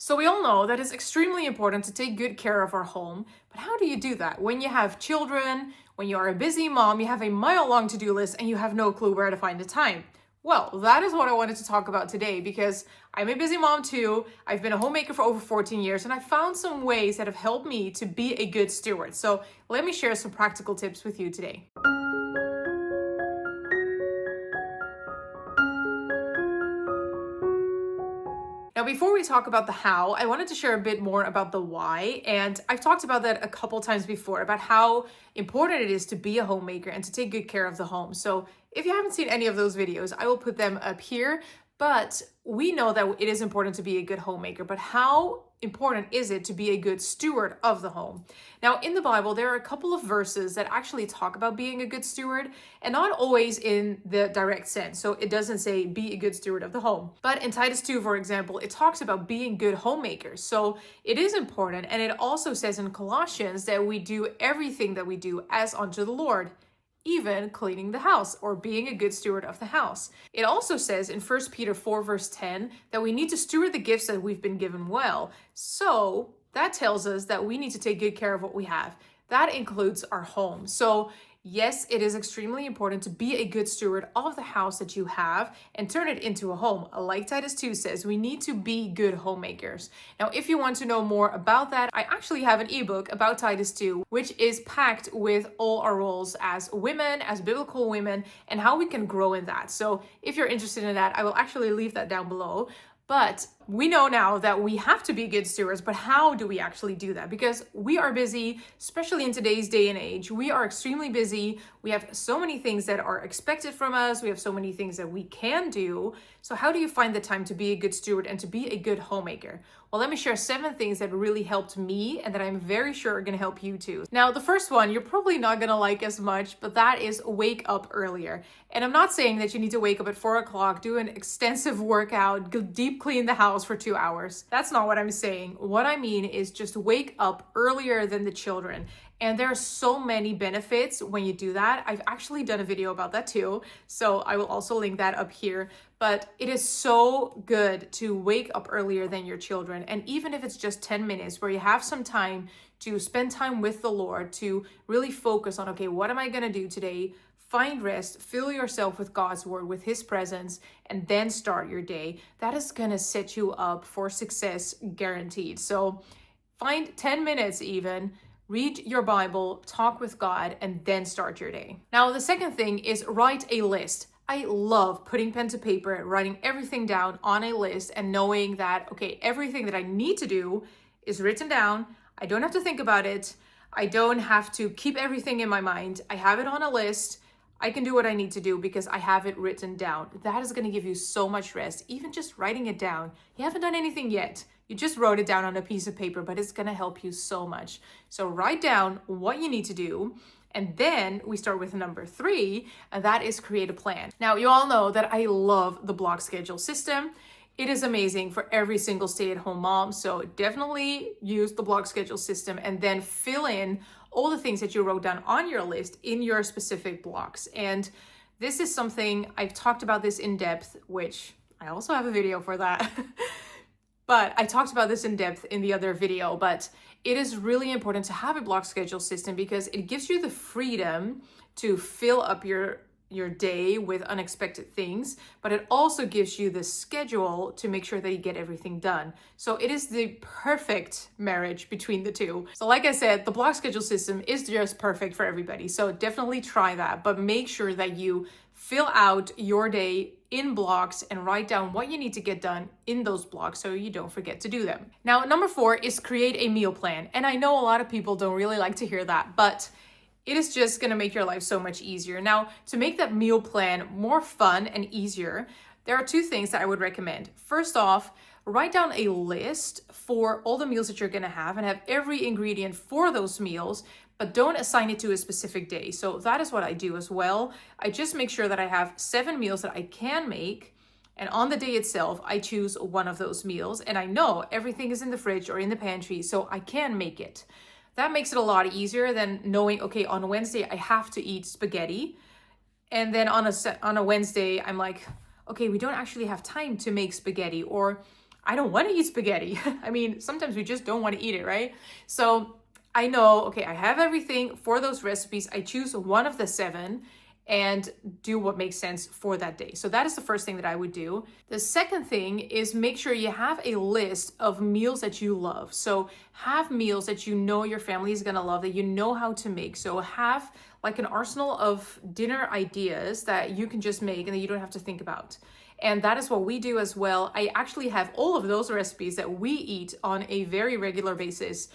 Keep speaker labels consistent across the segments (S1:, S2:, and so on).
S1: So we all know that it's extremely important to take good care of our home, but how do you do that? When you have children, when you are a busy mom, you have a mile-long to-do list and you have no clue where to find the time. Well, that is what I wanted to talk about today because I'm a busy mom too. I've been a homemaker for over 14 years and I found some ways that have helped me to be a good steward. So let me share some practical tips with you today. Now, before we talk about the how, I wanted to share a bit more about the why. And I've talked about that a couple times before, about how important it is to be a homemaker and to take good care of the home. So if you haven't seen any of those videos, I will put them up here. But we know that it is important to be a good homemaker, but how important is it to be a good steward of the home? Now, in the Bible, there are a couple of verses that actually talk about being a good steward, and not always in the direct sense. So it doesn't say be a good steward of the home. But in Titus 2, for example, it talks about being good homemakers. So it is important. And it also says in Colossians that we do everything that we do as unto the Lord, even cleaning the house or being a good steward of the house. It also says in 1 Peter 4 verse 10 that we need to steward the gifts that we've been given well. So that tells us that we need to take good care of what we have. That includes our home. So yes, it is extremely important to be a good steward of the house that you have and turn it into a home. Like Titus 2 says, we need to be good homemakers. Now, if you want to know more about that, I actually have an ebook about Titus 2, which is packed with all our roles as women, as biblical women, and how we can grow in that. So if you're interested in that, I will actually leave that down below. But we know now that we have to be good stewards, but how do we actually do that? Because we are busy, especially in today's day and age. We are extremely busy. We have so many things that are expected from us. We have so many things that we can do. So how do you find the time to be a good steward and to be a good homemaker? Well, let me share 7 things that really helped me and that I'm very sure are going to help you too. Now, the first one, you're probably not going to like as much, but that is wake up earlier. And I'm not saying that you need to wake up at 4 o'clock, do an extensive workout, go deep clean the house for 2 hours. That's not what I'm saying. What I mean is just wake up earlier than the children. And there are so many benefits when you do that. I've actually done a video about that too. So I will also link that up here. But it is so good to wake up earlier than your children. And even if it's just 10 minutes where you have some time to spend time with the Lord, to really focus on, okay, what am I going to do today? Find rest, fill yourself with God's word, with his presence, and then start your day. That is going to set you up for success, guaranteed. So find 10 minutes even, read your Bible, talk with God, and then start your day. Now, the second thing is write a list. I love putting pen to paper, writing everything down on a list and knowing that, okay, everything that I need to do is written down. I don't have to think about it. I don't have to keep everything in my mind. I have it on a list. I can do what I need to do because I have it written down. That is going to give you so much rest. Even just writing it down. You haven't done anything yet. You just wrote it down on a piece of paper, but it's going to help you so much. So write down what you need to do. And then we start with number 3, and that is create a plan. Now, you all know that I love the block schedule system. It is amazing for every single stay-at-home mom. So definitely use the block schedule system and then fill in all the things that you wrote down on your list in your specific blocks. And this is something I've talked about this in depth, which I also have a video for that. But I talked about this in depth in the other video, but it is really important to have a block schedule system because it gives you the freedom to fill up your day with unexpected things, but it also gives you the schedule to make sure that you get everything done. So it is the perfect marriage between the two. So like I said, the block schedule system is just perfect for everybody. So definitely try that, but make sure that you fill out your day in blocks and write down what you need to get done in those blocks so you don't forget to do them. Now, number 4 is create a meal plan. And I know a lot of people don't really like to hear that, but it is just going to make your life so much easier. Now, to make that meal plan more fun and easier, there are 2 things that I would recommend. First off, write down a list for all the meals that you're going to have and have every ingredient for those meals, but don't assign it to a specific day. So that is what I do as well. I just make sure that I have 7 meals that I can make. And on the day itself, I choose one of those meals. And I know everything is in the fridge or in the pantry, so I can make it. That makes it a lot easier than knowing, okay, on Wednesday, I have to eat spaghetti. And then on a Wednesday, I'm like, okay, we don't actually have time to make spaghetti, or I don't want to eat spaghetti. I mean, sometimes we just don't want to eat it, right? So I know, okay, I have everything for those recipes. I choose one of the 7 and do what makes sense for that day. So that is the first thing that I would do. The second thing is make sure you have a list of meals that you love. So have meals that you know your family is gonna love, that you know how to make. So have like an arsenal of dinner ideas that you can just make and that you don't have to think about. And that is what we do as well. I actually have all of those recipes that we eat on a very regular basis,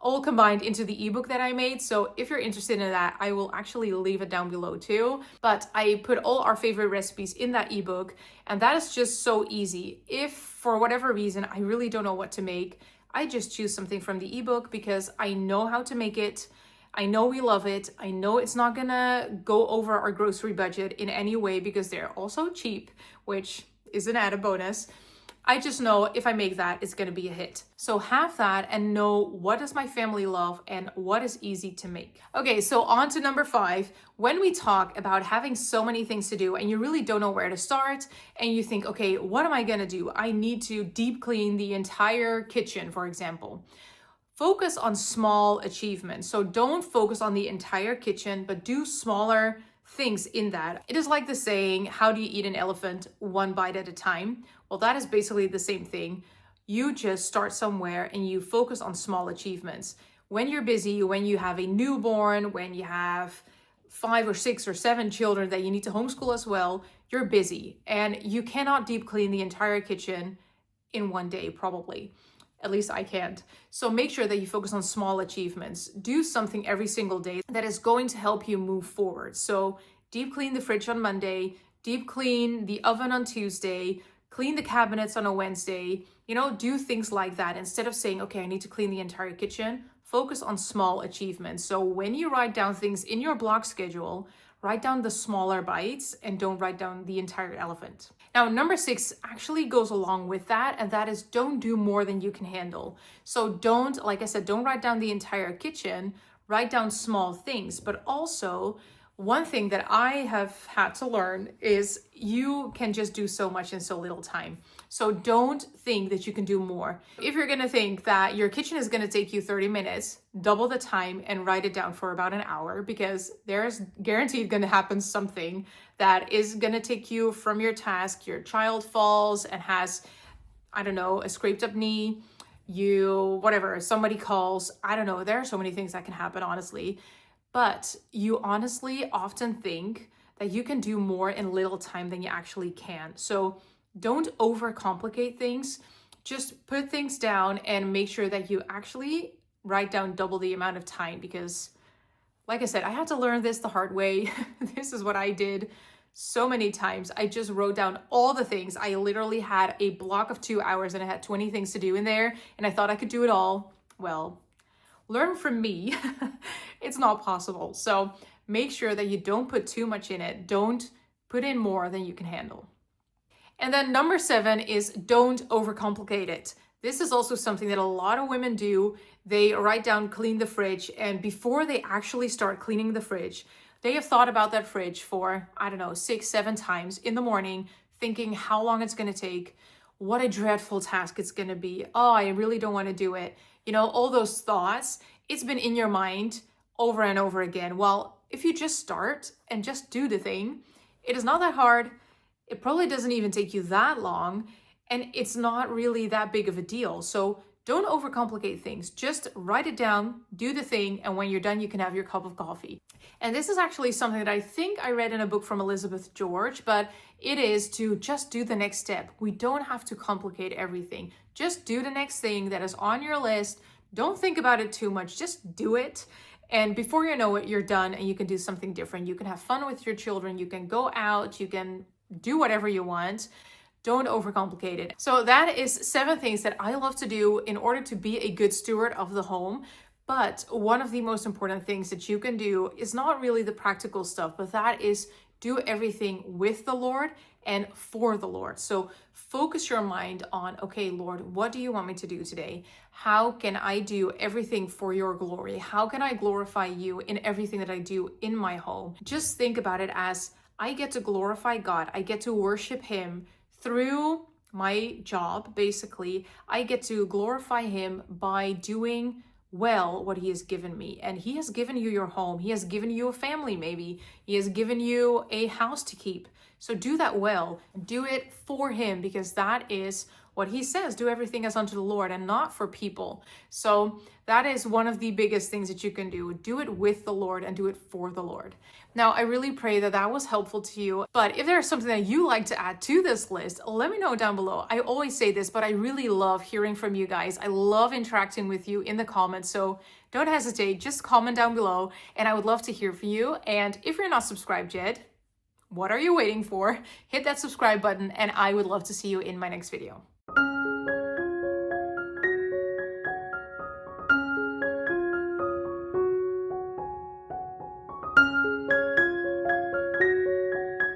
S1: all combined into the ebook that I made. So if you're interested in that, I will actually leave it down below too. But I put all our favorite recipes in that ebook, and that is just so easy. If for whatever reason I really don't know what to make, I just choose something from the ebook because I know how to make it. I know we love it. I know it's not gonna go over our grocery budget in any way because they're also cheap, which is an added bonus. I just know if I make that, it's gonna be a hit. So have that and know what does my family love and what is easy to make. Okay, so on to number 5. When we talk about having so many things to do and you really don't know where to start and you think, okay, what am I gonna do? I need to deep clean the entire kitchen, for example. Focus on small achievements. So don't focus on the entire kitchen, but do smaller things in that. It is like the saying, how do you eat an elephant? One bite at a time. Well, that is basically the same thing. You just start somewhere and you focus on small achievements. When you're busy, when you have a newborn, when you have 5 or 6 or 7 children that you need to homeschool as well, you're busy and you cannot deep clean the entire kitchen in one day, probably. At least I can't. So make sure that you focus on small achievements. Do something every single day that is going to help you move forward. So deep clean the fridge on Monday, deep clean the oven on Tuesday, clean the cabinets on a Wednesday, do things like that. Instead of saying, okay, I need to clean the entire kitchen, focus on small achievements. So when you write down things in your block schedule, write down the smaller bites and don't write down the entire elephant. Now, number 6 actually goes along with that, and that is don't do more than you can handle. So don't, like I said, don't write down the entire kitchen, write down small things, but also one thing that I have had to learn is you can just do so much in so little time. So don't think that you can do more. If you're gonna think that your kitchen is gonna take you 30 minutes, double the time and write it down for about an hour, because there's guaranteed gonna happen something that is gonna take you from your task. Your child falls and has, I don't know, a scraped up knee, somebody calls, I don't know, there are so many things that can happen, honestly. But you honestly often think that you can do more in little time than you actually can. So don't overcomplicate things. Just put things down and make sure that you actually write down double the amount of time, because like I said, I had to learn this the hard way. This is what I did so many times. I just wrote down all the things. I literally had a block of 2 hours and I had 20 things to do in there and I thought I could do it all. Well, learn from me. It's not possible. So make sure that you don't put too much in it. Don't put in more than you can handle. And then number 7 is don't overcomplicate it. This is also something that a lot of women do. They write down clean the fridge, and before they actually start cleaning the fridge, they have thought about that fridge for, 6-7 times in the morning, thinking how long it's going to take, what a dreadful task it's going to be. Oh, I really don't want to do it. All those thoughts, it's been in your mind over and over again. Well, if you just start and just do the thing, it is not that hard. It probably doesn't even take you that long, and it's not really that big of a deal. So don't overcomplicate things. Just write it down, do the thing, and when you're done, you can have your cup of coffee. And this is actually something that I think I read in a book from Elizabeth George, but it is to just do the next step. We don't have to complicate everything. Just do the next thing that is on your list. Don't think about it too much. Just do it. And before you know it, you're done and you can do something different. You can have fun with your children. You can go out. You can do whatever you want. Don't overcomplicate it. So that is 7 things that I love to do in order to be a good steward of the home. But one of the most important things that you can do is not really the practical stuff, but that is do everything with the Lord and for the Lord. So focus your mind on, okay, Lord, what do you want me to do today? How can I do everything for your glory? How can I glorify you in everything that I do in my home? Just think about it as I get to glorify God. I get to worship him through my job, basically, I get to glorify him by doing well what he has given me. And he has given you your home. He has given you a family, maybe. He has given you a house to keep. So do that well. Do it for him, because that is what he says. Do everything as unto the Lord and not for people. So that is one of the biggest things that you can do. Do it with the Lord and do it for the Lord. Now, I really pray that that was helpful to you. But if there's something that you like to add to this list, let me know down below. I always say this, but I really love hearing from you guys. I love interacting with you in the comments. So don't hesitate, just comment down below and I would love to hear from you. And if you're not subscribed yet, what are you waiting for? Hit that subscribe button and I would love to see you in my next video.